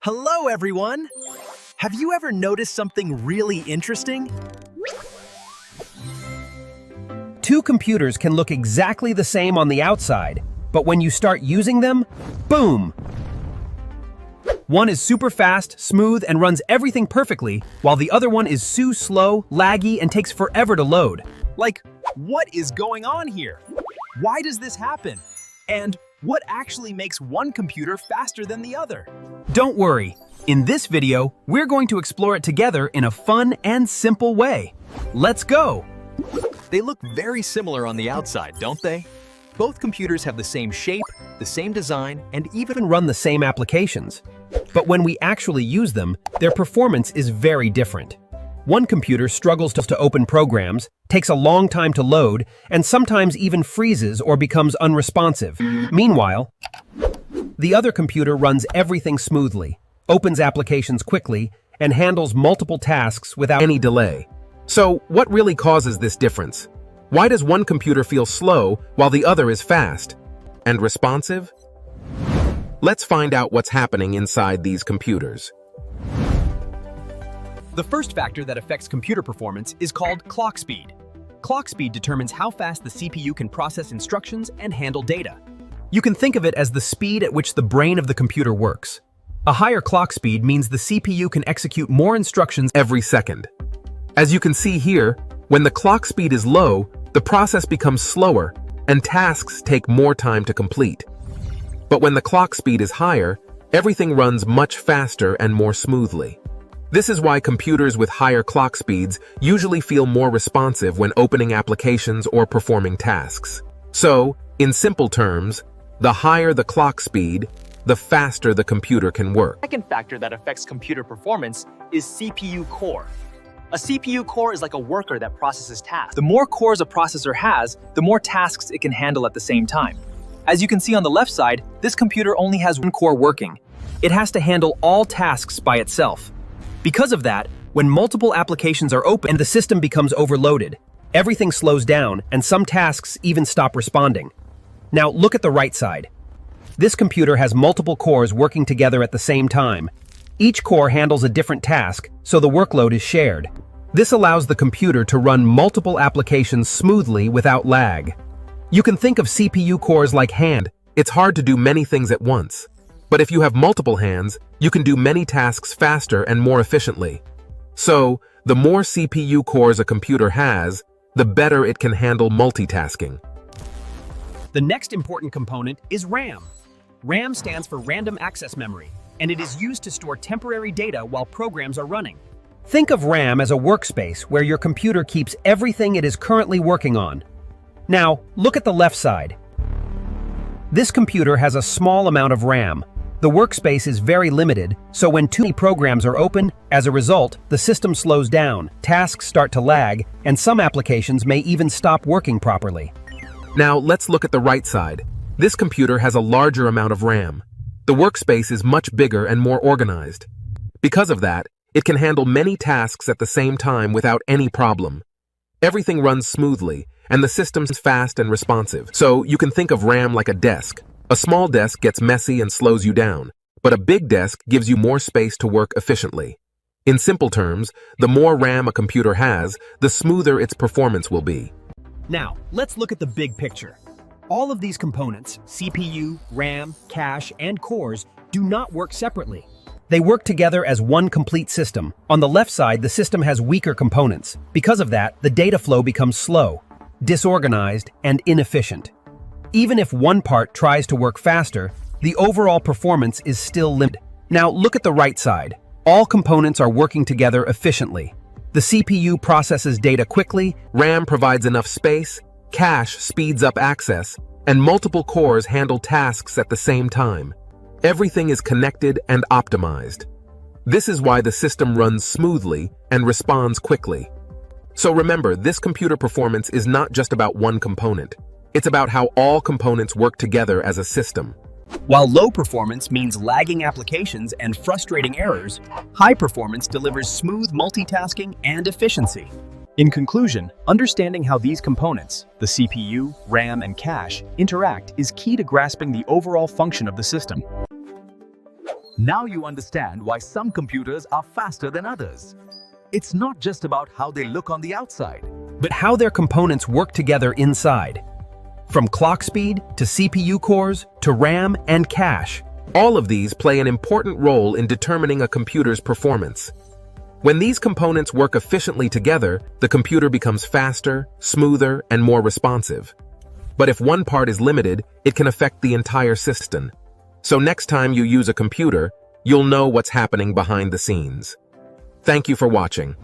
Hello, everyone! Have you ever noticed something really interesting? Two computers can look exactly the same on the outside, but when you start using them, boom! One is super fast, smooth, and runs everything perfectly, while the other one is so slow, laggy, and takes forever to load. Like, what is going on here? Why does this happen? And what actually makes one computer faster than the other? Don't worry. In this video, we're going to explore it together in a fun and simple way. Let's go! They look very similar on the outside, don't they? Both computers have the same shape, the same design, and even Run the same applications. But when we actually use them, their performance is very different. One computer struggles to open programs, takes a long time to load, and sometimes even freezes or becomes unresponsive. Meanwhile, the other computer runs everything smoothly, opens applications quickly, and handles multiple tasks without any delay. So, what really causes this difference? Why does one computer feel slow while the other is fast and responsive? Let's find out what's happening inside these computers. The first factor that affects computer performance is called clock speed. Clock speed determines how fast the CPU can process instructions and handle data. You can think of it as the speed at which the brain of the computer works. A higher clock speed means the CPU can execute more instructions every second. As you can see here, when the clock speed is low, the process becomes slower and tasks take more time to complete. But when the clock speed is higher, everything runs much faster and more smoothly. This is why computers with higher clock speeds usually feel more responsive when opening applications or performing tasks. So, in simple terms, the higher the clock speed, the faster the computer can work. The second factor that affects computer performance is CPU core. A CPU core is like a worker that processes tasks. The more cores a processor has, the more tasks it can handle at the same time. As you can see on the left side, this computer only has one core working. It has to handle all tasks by itself. Because of that, when multiple applications are open and the system becomes overloaded, everything slows down and some tasks even stop responding. Now look at the right side. This computer has multiple cores working together at the same time. Each core handles a different task, so the workload is shared. This allows the computer to run multiple applications smoothly without lag. You can think of CPU cores like hand. It's hard to do many things at once. But if you have multiple hands, you can do many tasks faster and more efficiently. So, the more CPU cores a computer has, the better it can handle multitasking. The next important component is RAM. RAM stands for Random Access Memory, and it is used to store temporary data while programs are running. Think of RAM as a workspace where your computer keeps everything it is currently working on. Now, look at the left side. This computer has a small amount of RAM. The workspace is very limited, so when too many programs are open, as a result, the system slows down, tasks start to lag, and some applications may even stop working properly. Now, let's look at the right side. This computer has a larger amount of RAM. The workspace is much bigger and more organized. Because of that, it can handle many tasks at the same time without any problem. Everything runs smoothly, and the system's fast and responsive. So you can think of RAM like a desk. A small desk gets messy and slows you down, but a big desk gives you more space to work efficiently. In simple terms, the more RAM a computer has, the smoother its performance will be. Now, let's look at the big picture. All of these components, CPU, RAM, cache, and cores, do not work separately. They work together as one complete system. On the left side, the system has weaker components. Because of that, the data flow becomes slow, disorganized, and inefficient. Even if one part tries to work faster, the overall performance is still limited. Now look at the right side. All components are working together efficiently. The CPU processes data quickly, RAM provides enough space, cache speeds up access, and multiple cores handle tasks at the same time. Everything is connected and optimized. This is why the system runs smoothly and responds quickly. So remember, this computer performance is not just about one component. It's about how all components work together as a system. While low performance means lagging applications and frustrating errors, high performance delivers smooth multitasking and efficiency. In conclusion, understanding how these components, the CPU, RAM, and cache, interact is key to grasping the overall function of the system. Now you understand why some computers are faster than others. It's not just about how they look on the outside, but how their components work together inside. From clock speed to CPU cores to RAM and cache, all of these play an important role in determining a computer's performance. When these components work efficiently together, the computer becomes faster, smoother, and more responsive. But if one part is limited, it can affect the entire system. So next time you use a computer, you'll know what's happening behind the scenes. Thank you for watching.